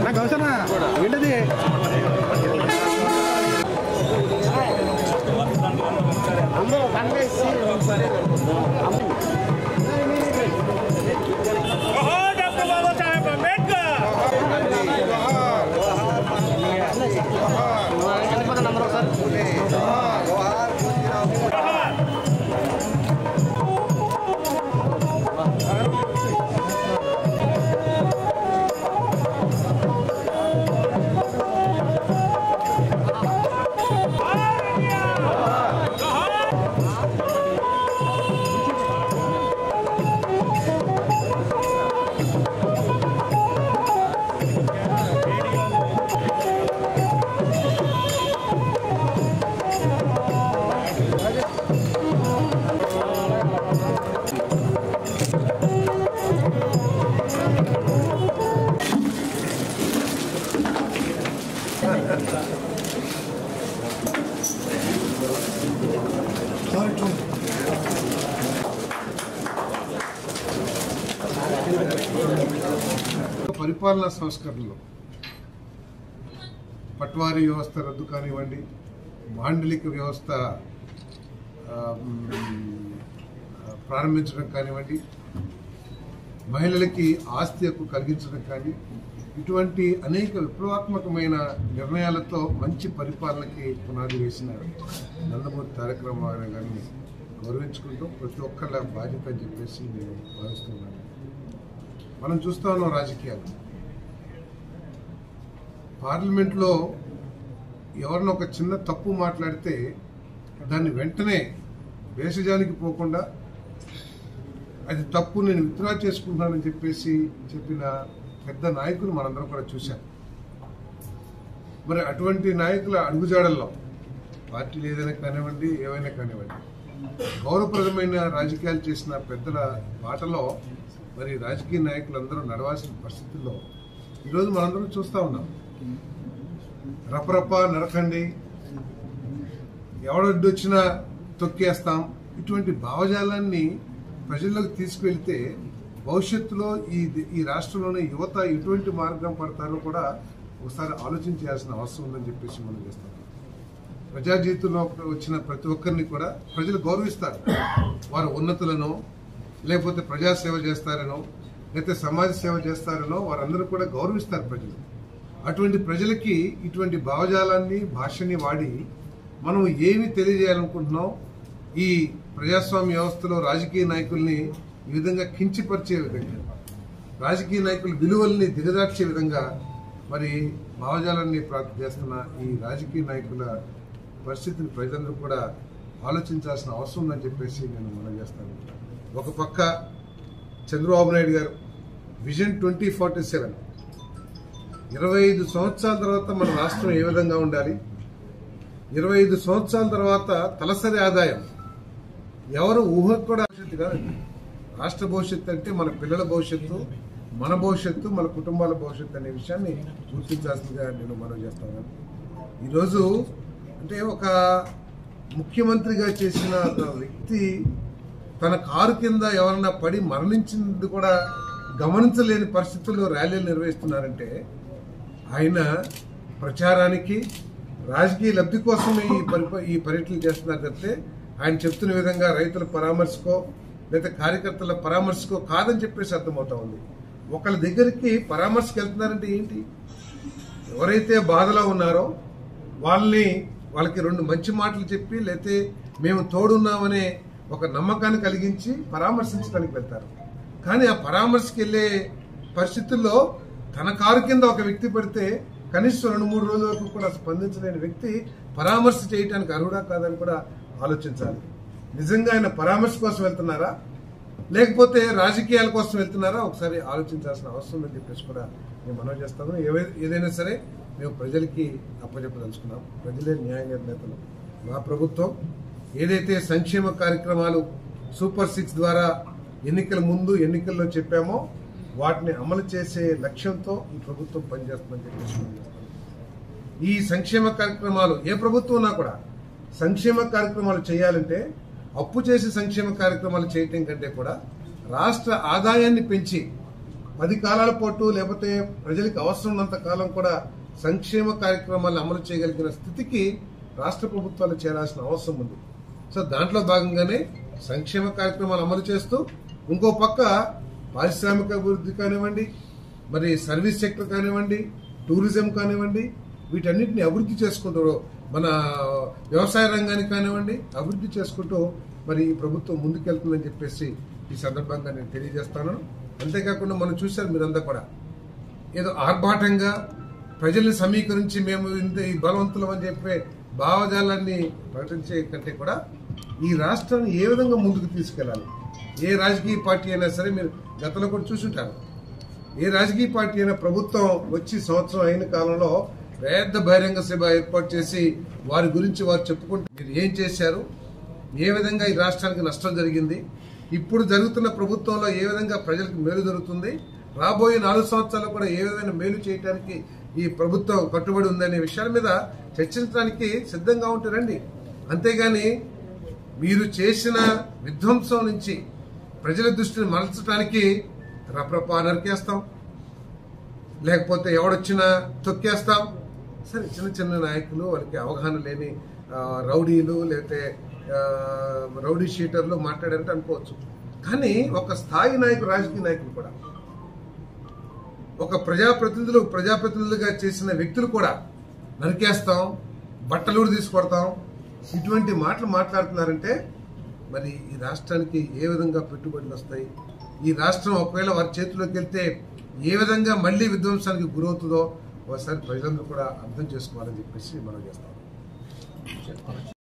నాకు అవసరమా ఏంటది అందరూ కనిపిస్తే పరిపాలనా సంస్కరణలో పట్వారీ వ్యవస్థ రద్దు కానివ్వండి, మాండలిక వ్యవస్థ ప్రారంభించడం కానివ్వండి, మహిళలకి ఆస్తి హక్కు కలిగించడం కానీ, ఇటువంటి అనేక విప్లవాత్మకమైన నిర్ణయాలతో మంచి పరిపాలనకి పునాది వేసిన నందమూరి తారక రామారావు గారిని గౌరవించుకుంటూ ప్రతి ఒక్కళ్ళ బాధ్యత అని చెప్పేసి నేను భావిస్తున్నాను. మనం చూస్తా ఉన్నాం రాజకీయాలు. పార్లమెంట్లో ఎవరినో ఒక చిన్న తప్పు మాట్లాడితే దాన్ని వెంటనే భేషజానికి పోకుండా అది తప్పు, నేను విత్డ్రా చేసుకుంటున్నానని చెప్పేసి చెప్పిన పెద్ద నాయకులు మనందరం కూడా చూశాం. మరి అటువంటి నాయకుల అడుగుజాడల్లో పార్టీలు ఏదైనా కానివ్వండి, ఏవైనా కానివ్వండి, గౌరవప్రదమైన రాజకీయాలు చేసిన పెద్దల బాటలో మరి రాజకీయ నాయకులందరూ నడవాల్సిన పరిస్థితుల్లో ఈరోజు మనందరం చూస్తూ ఉన్నాం. రపరప నరకండి, ఎవడొడ్డు వచ్చినా తొక్కేస్తాం, ఇటువంటి భావజాలాన్ని ప్రజల్లోకి తీసుకువెళ్తే భవిష్యత్తులో ఈ రాష్ట్రంలోని యువత ఎటువంటి మార్గం పడతారో కూడా ఒకసారి ఆలోచించాల్సిన అవసరం ఉందని చెప్పేసి మనం చేస్తాం. ప్రజా జీవితంలో వచ్చిన ప్రతి ఒక్కరిని కూడా ప్రజలు గౌరవిస్తారు. వారు ఉన్నతులను, లేకపోతే ప్రజాసేవ చేస్తారనో, లేకపోతే సమాజ సేవ చేస్తారనో వారందరూ కూడా గౌరవిస్తారు ప్రజలు. అటువంటి ప్రజలకి ఇటువంటి భావజాలాన్ని, భాషని వాడి మనం ఏమి తెలియజేయాలనుకుంటున్నాం, ఈ ప్రజాస్వామ్య వ్యవస్థలో రాజకీయ నాయకుల్ని ఈ విధంగా కించపరిచే విధంగా, రాజకీయ నాయకుల విలువల్ని దిగజార్చే విధంగా మరి భావజాలాన్ని ప్రాప్తి చేస్తున్న ఈ రాజకీయ నాయకుల పరిస్థితిని ప్రజలందరూ కూడా ఆలోచించాల్సిన అవసరం ఉందని చెప్పేసి నేను మనం చేస్తాను. ఒక పక్క చంద్రబాబు నాయుడు గారు విజన్ 2047, 25 సంవత్సరాల తర్వాత మన రాష్ట్రం ఏ విధంగా ఉండాలి, 25 సంవత్సరాల తర్వాత తలసరి ఆదాయం ఎవరు ఊహకు కూడా భవిష్యత్తు కాదండి. రాష్ట్ర భవిష్యత్తు అంటే మన పిల్లల భవిష్యత్తు, మన భవిష్యత్తు, మన కుటుంబాల భవిష్యత్తు అనే విషయాన్ని గుర్తించాల్సిందిగా నేను మనవి చేస్తాను. ఈరోజు అంటే ఒక ముఖ్యమంత్రిగా చేసిన వ్యక్తి తన కారు కింద ఎవరన్నా పడి మరణించింది కూడా గమనించలేని పరిస్థితుల్లో ర్యాలీలు నిర్వహిస్తున్నారంటే ఆయన ప్రచారానికి, రాజకీయ లబ్ధి కోసమే ఈ పర్యటనలు చేస్తున్నారు తప్పితే ఆయన చెప్తున్న విధంగా రైతుల పరామర్శకో లేదా కార్యకర్తల పరామర్శకో కాదని చెప్పేసి అర్థమవుతా ఉంది. ఒకళ్ళ దగ్గరికి పరామర్శకు వెళ్తున్నారంటే ఏంటి, ఎవరైతే బాధలో ఉన్నారో వాళ్ళకి 2 మంచి మాటలు చెప్పి లేతే మేము తోడున్నామనే ఒక నమ్మకాన్ని కలిగించి పరామర్శించడానికి వెళ్తారు. కానీ ఆ పరామర్శకి వెళ్లే పరిస్థితుల్లో తన కారు కింద ఒక వ్యక్తి పడితే కనీసం 2-3 రోజుల వరకు కూడా స్పందించలేని వ్యక్తి పరామర్శ చేయడానికి అర్హుడా కాదని కూడా ఆలోచించాలి. నిజంగా ఆయన పరామర్శ కోసం వెళ్తున్నారా లేకపోతే రాజకీయాల కోసం వెళ్తున్నారా ఒకసారి ఆలోచించాల్సిన అవసరం ఉందని చెప్పేసి కూడా మేము మనవి చేస్తాము. ఏదైనా సరే మేము ప్రజలకి అప్పచెప్పదలుచుకున్నాం. ప్రజలే న్యాయ నిర్ణేతలు. మా ప్రభుత్వం ఏదైతే సంక్షేమ కార్యక్రమాలు సూపర్ 6 ద్వారా ఎన్నికల ముందు, ఎన్నికల్లో చెప్పామో వాటిని అమలు చేసే లక్ష్యంతో ఈ ప్రభుత్వం పనిచేస్తుందని చెప్పేసి ఈ సంక్షేమ కార్యక్రమాలు ఏ ప్రభుత్వం ఉన్నా కూడా సంక్షేమ కార్యక్రమాలు చేయాలంటే అప్పు చేసి సంక్షేమ కార్యక్రమాలు చేయటం కంటే కూడా రాష్ట్ర ఆదాయాన్ని పెంచి 10 కాలాల పాటు లేకపోతే ప్రజలకు అవసరం ఉన్నంత కాలం కూడా సంక్షేమ కార్యక్రమాలను అమలు చేయగలిగిన స్థితికి రాష్ట్ర ప్రభుత్వాలు చేరాల్సిన అవసరం ఉంది. సో దాంట్లో భాగంగానే సంక్షేమ కార్యక్రమాలు అమలు చేస్తూ ఇంకో పక్క పారిశ్రామిక అభివృద్ధి కానివ్వండి, మరి సర్వీస్ సెక్టర్ కానివ్వండి, టూరిజం కానివ్వండి, వీటన్నిటిని అభివృద్ధి చేసుకుంటూ మన వ్యవసాయ రంగాన్ని కానివ్వండి అభివృద్ధి చేసుకుంటూ మరి ఈ ప్రభుత్వం ముందుకెళ్తుందని చెప్పేసి ఈ సందర్భంగా నేను తెలియజేస్తాను. అంతేకాకుండా మనం చూశారు మీరంతా కూడా ఏదో ఆర్భాటంగా ప్రజల్ని సమీకరించి మేము ఇంత ఈ బలవంతులం అని చెప్పే భావజాలాన్ని ప్రకటించే కంటే కూడా ఈ రాష్ట్రాన్ని ఏ విధంగా ముందుకు తీసుకెళ్లాలి, ఏ రాజకీయ పార్టీ అయినా సరే మీరు గతంలో కూడా చూసుంటారు. ఏ రాజకీయ పార్టీ అయినా ప్రభుత్వం వచ్చి సంవత్సరం అయిన కాలంలో పెద్ద బహిరంగ సభ ఏర్పాటు చేసి వారి గురించి వారు చెప్పుకుంటూ మీరు ఏం చేశారు, ఏ విధంగా ఈ రాష్ట్రానికి నష్టం జరిగింది, ఇప్పుడు జరుగుతున్న ప్రభుత్వంలో ఏ విధంగా ప్రజలకు మేలు జరుగుతుంది, రాబోయే 4 సంవత్సరాలు కూడా ఏ విధమైన మేలు చేయడానికి ఈ ప్రభుత్వం కట్టుబడి ఉందనే విషయాల మీద చర్చించడానికి సిద్ధంగా ఉంటే రండి. అంతేగాని మీరు చేసిన విధ్వంసం నుంచి ప్రజల దృష్టిని మరల్చడానికి రప్రపా నరికేస్తాం, లేకపోతే ఎవడొచ్చినా తొక్కేస్తాం. సరే, చిన్న చిన్న నాయకులు వాళ్ళకి అవగాహన లేని రౌడీలు లేకపోతే రౌడీ షీటర్లు మాట్లాడారంటే అనుకోవచ్చు. కానీ ఒక స్థాయి నాయకులు, రాజకీయ నాయకులు కూడా, ఒక ప్రజాప్రతినిధులుగా చేసిన వ్యక్తులు కూడా నరికేస్తాం, బట్టలూరు తీసుకొడతాం, ఇటువంటి మాటలు మాట్లాడుతున్నారంటే మరి ఈ రాష్ట్రానికి ఏ విధంగా పెట్టుబడులు వస్తాయి, ఈ రాష్ట్రం ఒకవేళ వారి చేతిలోకి వెళ్తే ఏ విధంగా మళ్లీ విధ్వంసానికి గురవుతుందో ఒకసారి ప్రజలందరూ కూడా అర్థం చేసుకోవాలని చెప్పేసి మనం చేస్తాం.